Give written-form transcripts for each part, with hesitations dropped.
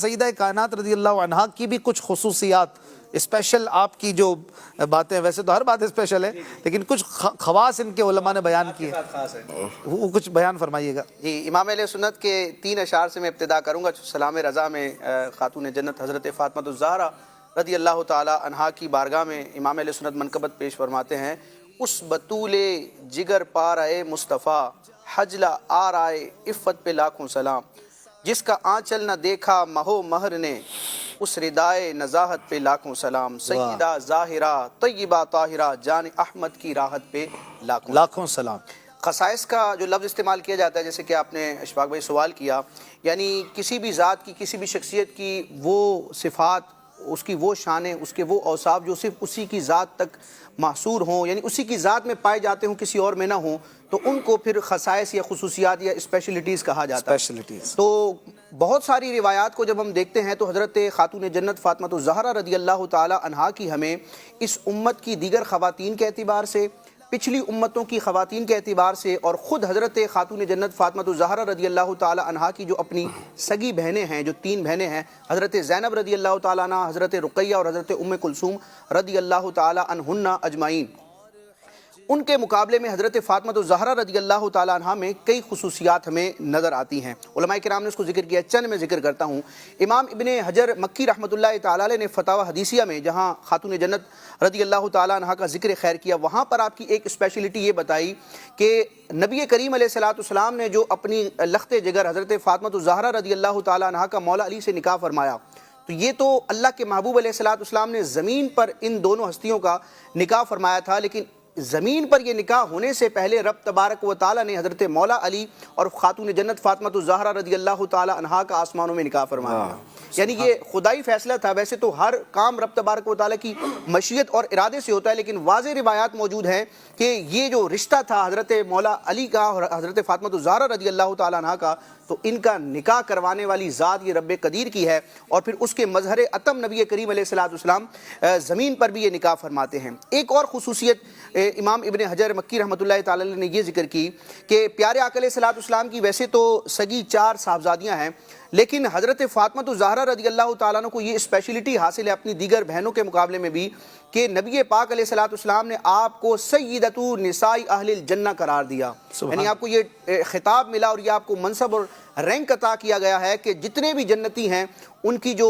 سیدہ کائنات رضی اللہ عنہا کی بھی کچھ خصوصیات اسپیشل آپ کی جو باتیں، ویسے تو ہر بات اسپیشل ہے لیکن کچھ خواص ان کے علماء نے بیان کیے، وہ کچھ بیان فرمائیے گا۔ جی، امام اہل سنت کے 3 اشعار سے میں ابتدا کروں گا۔ سلام رضا میں خاتون جنت حضرت فاطمہ الزہرا رضی اللہ تعالی عنہا کی بارگاہ میں امام اہل سنت منقبت پیش فرماتے ہیں: اس بطول جگر پارائے مصطفیٰ، حجلہ آرائے عفت پہ لاکھوں سلام، جس کا آنچل نہ دیکھا مہو مہر نے، اس ردائے نزاہت پہ لاکھوں سلام، سیدہ ظاہرہ طیبہ طاہرہ جان احمد کی راحت پہ لاکھوں سلام۔ خصائص کا جو لفظ استعمال کیا جاتا ہے، جیسے کہ آپ نے اشفاق بھائی سوال کیا، یعنی کسی بھی ذات کی، کسی بھی شخصیت کی وہ صفات، اس کی وہ شانیں، اس کے وہ اوصاف جو صرف اسی کی ذات تک محصور ہوں، یعنی اسی کی ذات میں پائے جاتے ہوں، کسی اور میں نہ ہوں، تو ان کو پھر خصائص یا خصوصیات یا اسپیشلٹیز کہا جاتا ہے۔ تو بہت ساری روایات کو جب ہم دیکھتے ہیں تو حضرت خاتون جنت فاطمہ الزہرا رضی اللہ تعالی عنہا کی ہمیں اس امت کی دیگر خواتین کے اعتبار سے، پچھلی امتوں کی خواتین کے اعتبار سے، اور خود حضرت خاتون جنت فاطمہ الزہرا رضی اللہ تعالی عنہا کی جو اپنی سگی بہنیں ہیں، جو 3 بہنیں ہیں، حضرت زینب رضی اللہ تعالی عنہ، حضرت رقیہ اور حضرت ام کلثوم رضی اللہ تعالی عنہن اجمعین، ان کے مقابلے میں حضرت فاطمہ الزہرا رضی اللہ تعالی عنہا میں کئی خصوصیات ہمیں نظر آتی ہیں۔ علماء کرام نے اس کو ذکر کیا، چند میں ذکر کرتا ہوں۔ امام ابن حجر مکی رحمۃ اللہ تعالی علیہ نے فتاوی حدیثیہ میں جہاں خاتون جنت رضی اللہ تعالی عنہا کا ذکر خیر کیا، وہاں پر آپ کی ایک اسپیشلٹی یہ بتائی کہ نبی کریم علیہ السلام نے جو اپنی لخت جگر حضرت فاطمہ الزہرا رضی اللہ تعالی عنہا کا مولا علی سے نکاح فرمایا، تو یہ تو اللہ کے محبوب علیہ السلام نے زمین پر ان دونوں ہستیوں کا نکاح فرمایا تھا، لیکن زمین پر یہ نکاح ہونے سے پہلے رب تبارک و تعالیٰ نے حضرت مولا علی اور خاتون جنت فاطمہ الزہرا رضی اللہ تعالی عنہا کا آسمانوں میں نکاح فرمایا، یعنی یہ خدائی فیصلہ تھا۔ ویسے تو ہر کام رب تبارک و تعالیٰ کی مشیت اور ارادے سے ہوتا ہے، لیکن واضح روایات موجود ہیں کہ یہ جو رشتہ تھا حضرت مولا علی کا اور حضرت فاطمہ الزہرا رضی اللہ تعالی عنہا کا، تو ان کا نکاح کروانے والی ذات یہ رب قدیر کی ہے، اور پھر اس کے مظہر عتم نبی کریم علیہ السلام زمین پر بھی یہ نکاح فرماتے ہیں۔ ایک اور خصوصیت امام ابن حجر مکی رحمۃ اللہ تعالی نے یہ ذکر کی کہ پیارے آقا علیہ السلام کی ویسے تو سگی 4 صاحبزادیاں ہیں، لیکن حضرت فاطمہ الزہرا رضی اللہ تعالیٰ عنہ کو یہ اسپیشلٹی حاصل ہے اپنی دیگر بہنوں کے مقابلے میں بھی کہ نبی پاک علیہ السلام نے آپ کو سیدۃ نساء اہل الجنہ قرار دیا، یعنی آپ کو یہ خطاب ملا اور یہ آپ کو منصب اور رینک عطا کیا گیا ہے کہ جتنے بھی جنتی ہیں ان کی جو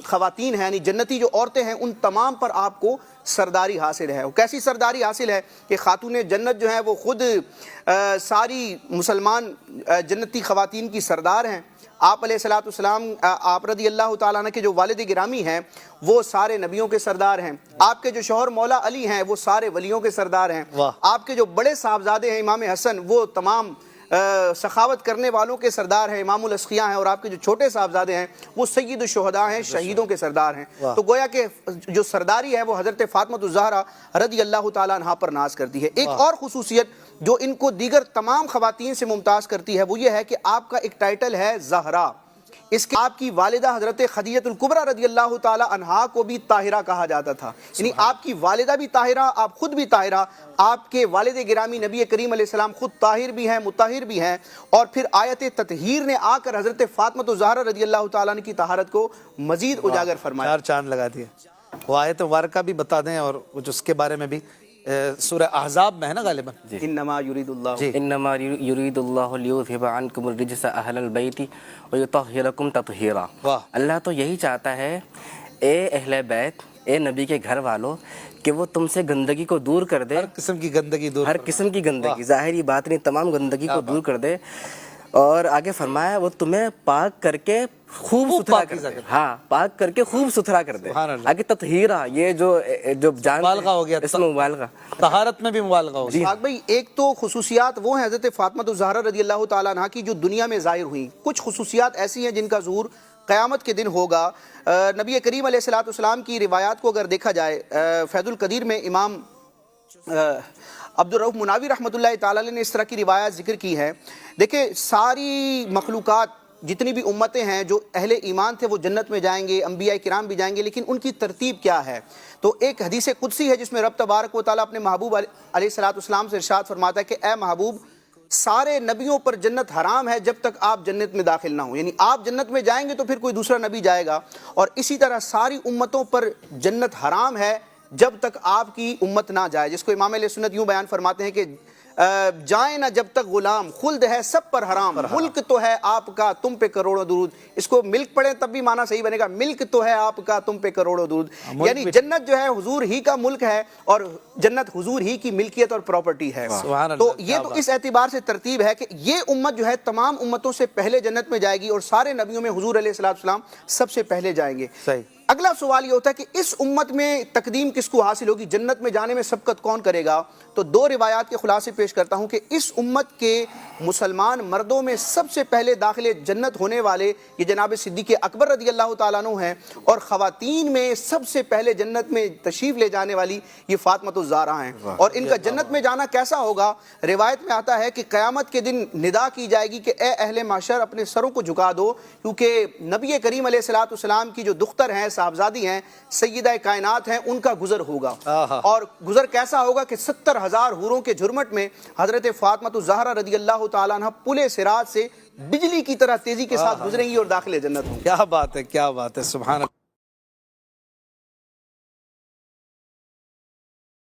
خواتین ہیں، یعنی جنتی جو عورتیں ہیں، ان تمام پر آپ کو سرداری حاصل ہے۔ وہ کیسی سرداری حاصل ہے کہ خاتون جنت جو ہیں وہ خود ساری مسلمان جنتی خواتین کی سردار ہیں۔ آپ علیہ السلام، آپ رضی اللہ تعالیٰ عنہ کے جو والد گرامی ہیں وہ سارے نبیوں کے سردار ہیں، آپ کے جو شوہر مولا علی ہیں وہ سارے ولیوں کے سردار ہیں، آپ کے جو بڑے صاحبزادے ہیں امام حسن وہ تمام سخاوت کرنے والوں کے سردار ہیں، امام الاسقیاء ہیں، اور آپ کے جو چھوٹے صاحبزادے ہیں وہ سید الشہداء ہیں، شہیدوں کے سردار ہیں۔ تو گویا کہ جو سرداری ہے وہ حضرت فاطمہ الزہرا رضی اللہ تعالی عنہا پر ناز کرتی ہے۔ ایک اور خصوصیت جو ان کو دیگر تمام خواتین سے ممتاز کرتی ہے وہ یہ ہے کہ آپ کا ایک ٹائٹل ہے زہرا، اس کے آپ کی والدہ حضرت خدیجہ الکبریٰ رضی اللہ تعالی عنہا کو بھی طاہرہ کہا جاتا تھا، یعنی آپ کی والدہ بھی طاہرہ، آپ خود بھی طاہرہ، آپ کے والد گرامی نبی کریم علیہ السلام خود طاہر بھی ہیں، مطہر بھی ہیں، اور پھر آیت تطہیر نے آ کر حضرت فاطمہ الزہرا رضی اللہ تعالیٰ عنہ کی طہارت کو مزید اجاگر فرمایا۔ 4 چاند لگا دیے۔ وہ آیت مبارکہ بھی بتا دیں اور کچھ اس کے بارے میں بھی، سورہ احزاب میں ہے نا غالباً۔ انما یرید اللہ انما یرید اللہ لیذھب عنکم الرجس اہل البیت ویطہرکم تطہیرا۔ اللہ تو یہی چاہتا ہے اے اہل بیت، اے نبی کے گھر والوں، کہ وہ تم سے گندگی کو دور کر دے، ہر قسم کی گندگی دور، ہر قسم کی گندگی، ظاہری باطنی تمام گندگی کو دور کر دے، اور آگے فرمایا وہ تمہیں پاک کر کے خوب ستھرا کر دے، ہاں پاک کر کے خوب ستھرا کر دے۔ آگے تطہیرہ، یہ جو جان مبالغہ ہو گیا، اس میں مبالغہ، طہارت میں بھی مبالغہ ہو گیا۔ بھائی ایک تو خصوصیات وہ ہیں حضرت فاطمہ الزہرا رضی اللہ تعالیٰ عنہا کی جو دنیا میں ظاہر ہوئیں، کچھ خصوصیات ایسی ہیں جن کا ظہور قیامت کے دن ہوگا۔ نبی کریم علیہ السلام کی روایات کو اگر دیکھا جائے، فیض القدیر میں امام عبد الرؤف مناوی رحمۃ اللہ تعالی علیہ نے اس طرح کی روایات ذکر کی ہے۔ دیکھیں ساری مخلوقات جتنی بھی امتیں ہیں جو اہل ایمان تھے وہ جنت میں جائیں گے، انبیاء کرام بھی جائیں گے، لیکن ان کی ترتیب کیا ہے؟ تو ایک حدیث قدسی ہے جس میں رب تبارک و تعالیٰ اپنے محبوب علیہ السلام سے ارشاد فرماتا ہے کہ اے محبوب سارے نبیوں پر جنت حرام ہے جب تک آپ جنت میں داخل نہ ہوں، یعنی آپ جنت میں جائیں گے تو پھر کوئی دوسرا نبی جائے گا، اور اسی طرح ساری امتوں پر جنت حرام ہے جب تک آپ کی امت نہ جائے، جس کو امام علیہ سنت یوں بیان فرماتے ہیں کہ جائیں نہ جب تک غلام، خلد ہے سب پر حرام، ملک تو ہے آپ کا تم پہ کروڑوں درود، اس کو ملک پڑھیں تب بھی معنی صحیح بنے گا، ملک تو ہے آپ کا تم پہ کروڑوں درود، یعنی جنت جو ہے حضور ہی کا ملک ہے اور جنت حضور ہی کی ملکیت اور پراپرٹی ہے۔ تو یہ تو اس اعتبار سے ترتیب ہے کہ یہ امت جو ہے تمام امتوں سے پہلے جنت میں جائے گی اور سارے نبیوں میں حضور علیہ السلام سب سے پہلے جائیں گے۔ اگلا سوال یہ ہوتا ہے کہ اس امت میں تقدیم کس کو حاصل ہوگی، جنت میں جانے میں سبقت کون کرے گا؟ تو دو روایات کے خلاصے پیش کرتا ہوں کہ اس امت کے مسلمان مردوں میں سب سے پہلے داخل جنت ہونے والے یہ جناب صدیق اکبر رضی اللہ تعالیٰ عنہ ہیں، اور خواتین میں سب سے پہلے جنت میں تشریف لے جانے والی یہ فاطمہ الزہرا ہیں۔ اور ان کا جنت میں جانا کیسا ہوگا؟ روایت میں آتا ہے کہ قیامت کے دن ندا کی جائے گی کہ اے اہل معاشر اپنے سروں کو جھکا دو، کیونکہ نبی کریم علیہ السلام کی جو دختر ہیں، صاحبزادی ہیں، سیدہ کائنات ہیں، ان کا گزر ہوگا۔ اور گزر کیسا ہوگا کہ 70,000 حوروں کے جھرمٹ میں حضرت فاطمہ الزہرا رضی اللہ تعالیٰ عنہ پل صراط سے بجلی کی طرح تیزی کے ساتھ گزریں گی اور داخل جنت ہوں گی۔ کیا بات ہے، کیا بات ہے، سبحان اللہ۔